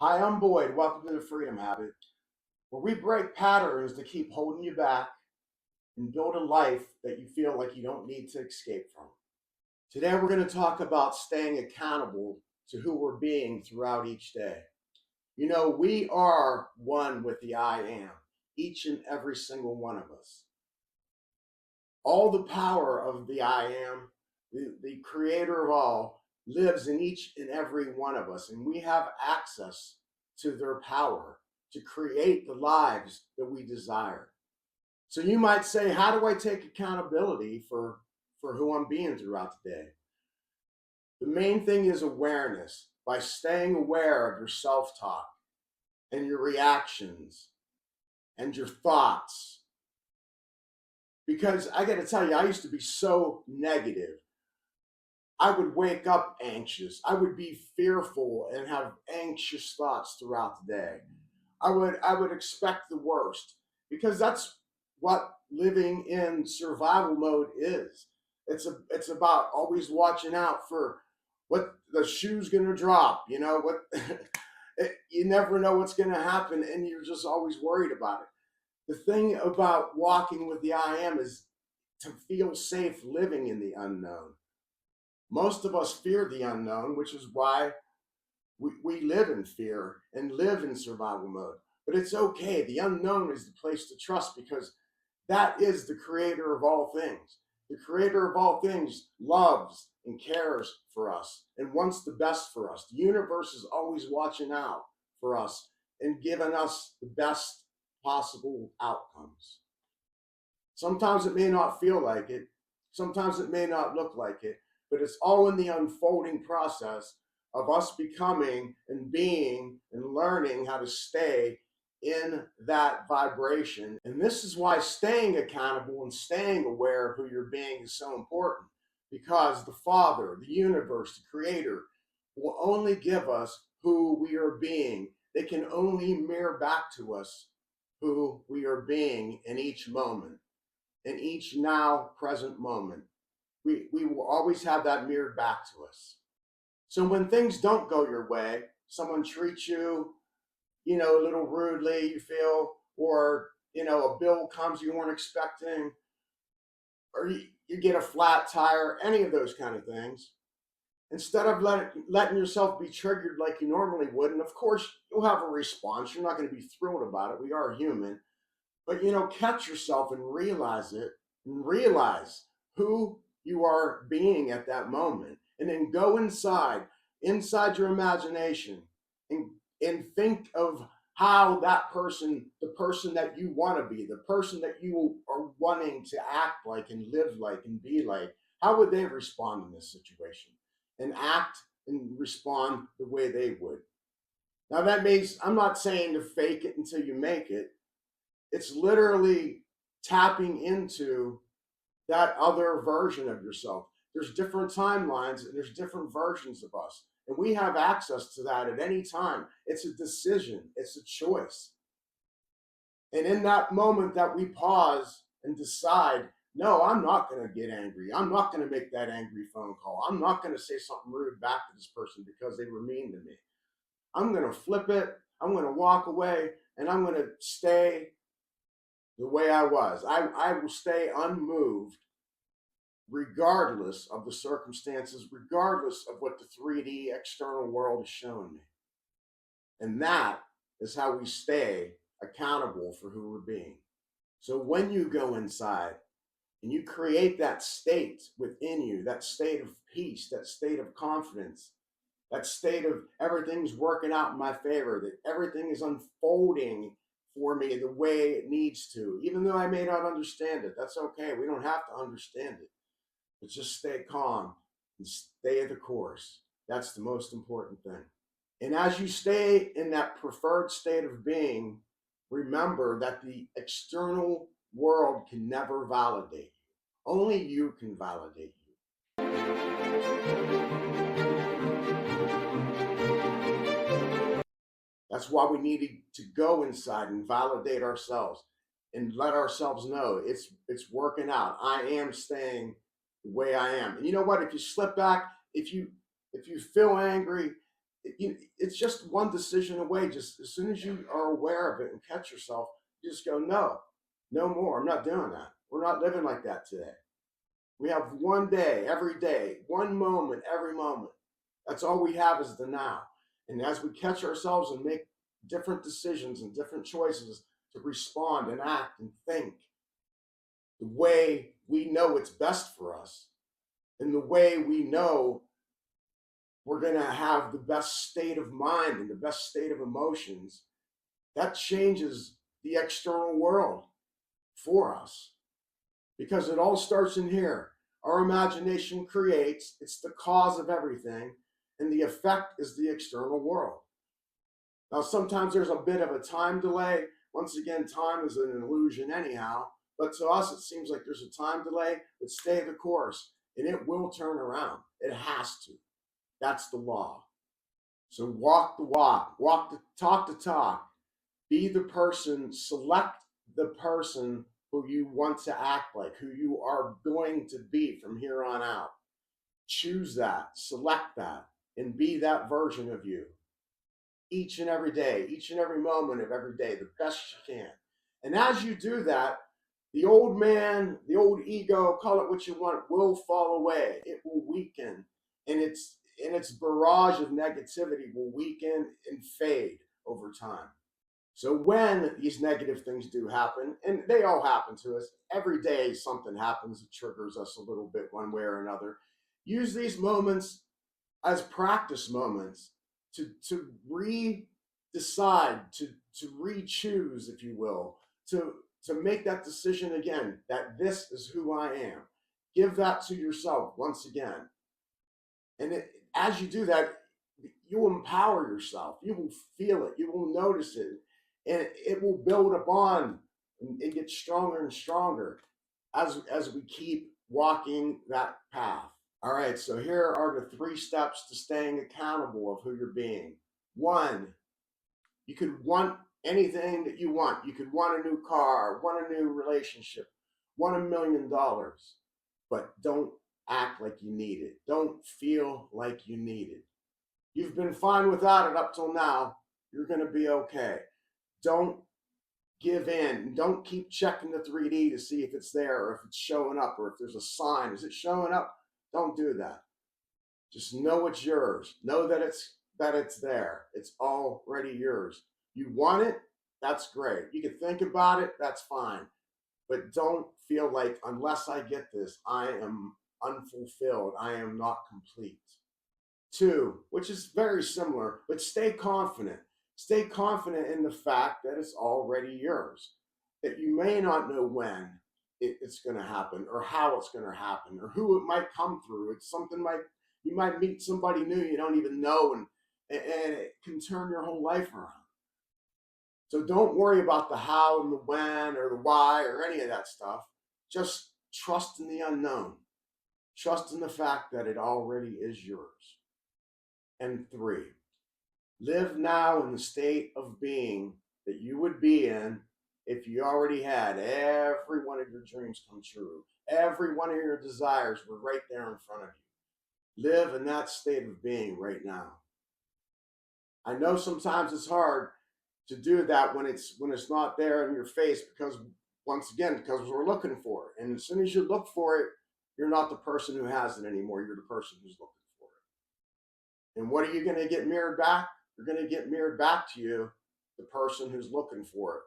Hi, I'm Boyd. Welcome to the Freedom Habit, where we break patterns that keep holding you back and build a life that you feel like you don't need to escape from. Today, we're going to talk about staying accountable to who we're being throughout each day. You know, we are one with the I am, each and every single one of us. All the power of the I am, the creator of all, lives in each and every one of us, and we have access to their power to create the lives that we desire. So you might say, how do I take accountability for who I'm being throughout the day? The main thing is awareness. By staying aware of your self-talk and your reactions and your thoughts. Because I got to tell you, I used to be so negative. I would wake up anxious. I would be fearful and have anxious thoughts throughout the day. I would expect the worst because that's what living in survival mode is. It's about always watching out for what the shoe's gonna drop. You know what? You never know what's gonna happen, and you're just always worried about it. The thing about walking with the I am is to feel safe living in the unknown. Most of us fear the unknown, which is why we live in fear and live in survival mode. But it's okay. The unknown is the place to trust because that is the creator of all things. The creator of all things loves and cares for us and wants the best for us. The universe is always watching out for us and giving us the best possible outcomes. Sometimes it may not feel like it, sometimes it may not look like it, but it's all in the unfolding process of us becoming and being and learning how to stay in that vibration. And this is why staying accountable and staying aware of who you're being is so important because the Father, the universe, the Creator will only give us who we are being. They can only mirror back to us who we are being in each moment, in each now present moment. We will always have that mirrored back to us. So when things don't go your way, someone treats you, a little rudely, you feel, or, a bill comes you weren't expecting, or you get a flat tire, any of those kind of things. Instead of letting yourself be triggered like you normally would, and of course, you'll have a response. You're not going to be thrilled about it. We are human. But, catch yourself and realize it and realize who you are being at that moment. And then go inside your imagination, and think of how that person, the person that you want to be, the person that you are wanting to act like and live like and be like, how would they respond in this situation and act and respond the way they would? Now, that means I'm not saying to fake it until you make it. It's literally tapping into that other version of yourself. There's different timelines and there's different versions of us. And we have access to that at any time. It's a decision, it's a choice. And in that moment that we pause and decide, no, I'm not going to get angry. I'm not going to make that angry phone call. I'm not going to say something rude back to this person because they were mean to me. I'm going to flip it. I'm going to walk away and I'm going to stay the way I was. I will stay unmoved regardless of the circumstances, regardless of what the 3D external world has shown me. And that is how we stay accountable for who we're being. So when you go inside and you create that state within you, that state of peace, that state of confidence, that state of everything's working out in my favor, that everything is unfolding for me the way it needs to, even though I may not understand it. That's okay. We don't have to understand it, but just stay calm and stay the course. That's the most important thing. And as you stay in that preferred state of being, remember that the external world can never validate you. Only you can validate you. That's why we need to go inside and validate ourselves and let ourselves know it's working out. I am staying the way I am. And you know what? If you slip back, if you feel angry, it's just one decision away. Just as soon as you are aware of it and catch yourself, you just go, no, no more. I'm not doing that. We're not living like that today. We have one day, every day, one moment, every moment. That's all we have is the now. And as we catch ourselves and make different decisions and different choices to respond and act and think the way we know it's best for us, and the way we know we're going to have the best state of mind and the best state of emotions, that changes the external world for us, because it all starts in here. Our imagination creates, it's the cause of everything, and the effect is the external world. Now, sometimes there's a bit of a time delay. Once again, time is an illusion, anyhow. But to us, it seems like there's a time delay, but stay the course, and it will turn around. It has to. That's the law. So walk the walk, talk the talk, be the person, select the person who you want to act like, who you are going to be from here on out. Choose that, select that, and be that version of you each and every day, each and every moment of every day, the best you can. And as you do that, the old man, the old ego, call it what you want, will fall away. It will weaken, and its barrage of negativity will weaken and fade over time. So when these negative things do happen, and they all happen to us, every day something happens that triggers us a little bit one way or another. Use these moments as practice moments to re-decide, to re-choose, if you will, to make that decision again, that this is who I am. Give that to yourself once again. And as you do that, you will empower yourself. You will feel it. You will notice it. And it will build a bond and get stronger and stronger as we keep walking that path. All right, so here are the 3 steps to staying accountable of who you're being. 1, you could want anything that you want. You could want a new car, want a new relationship, want $1 million, but don't act like you need it. Don't feel like you need it. You've been fine without it up till now. You're going to be okay. Don't give in. Don't keep checking the 3D to see if it's there or if it's showing up or if there's a sign. Is it showing up? Don't do that. Just know it's yours. Know that it's there. It's already yours. You want it? That's great. You can think about it, that's fine. But don't feel like unless I get this, I am unfulfilled. I am not complete. 2, which is very similar, but stay confident. Stay confident in the fact that it's already yours. That you may not know when it's going to happen or how it's going to happen or who it might come through. It's something like you might meet somebody new you don't even know, and it can turn your whole life around. So don't worry about the how and the when or the why or any of that stuff. Just trust in the unknown. Trust in the fact that it already is yours. And 3, live now in the state of being that you would be in if you already had every one of your dreams come true. Every one of your desires were right there in front of you. Live in that state of being right now. I know sometimes it's hard to do that when it's not there in your face, because once again, because we're looking for it. And as soon as you look for it, you're not the person who has it anymore. You're the person who's looking for it. And what are you going to get mirrored back? You're going to get mirrored back to you, the person who's looking for it.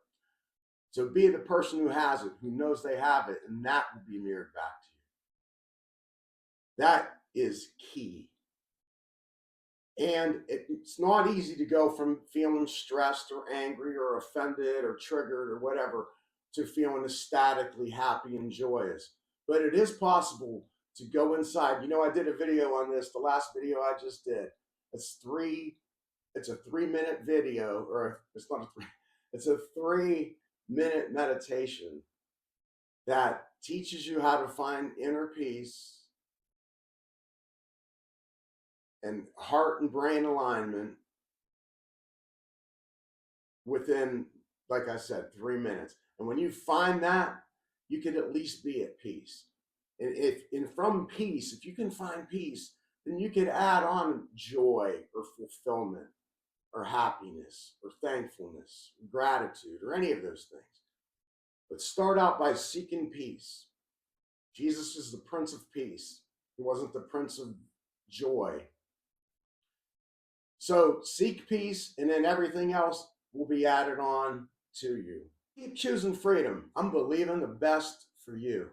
So be the person who has it, who knows they have it, and that will be mirrored back to you. That is key. And it's not easy to go from feeling stressed or angry or offended or triggered or whatever to feeling ecstatically happy and joyous. But it is possible to go inside. You know, I did a video on this, the last video I just did. It's a 3-minute video, or it's not a 3, it's a 3-minute meditation that teaches you how to find inner peace and heart and brain alignment within, like I said, 3 minutes. And when you find that, you can at least be at peace. And from peace, if you can find peace, then you could add on joy or fulfillment or happiness or thankfulness, or gratitude, or any of those things. But start out by seeking peace. Jesus is the Prince of Peace. He wasn't the Prince of Joy. So seek peace, and then everything else will be added on to you. Keep choosing freedom. I'm believing the best for you.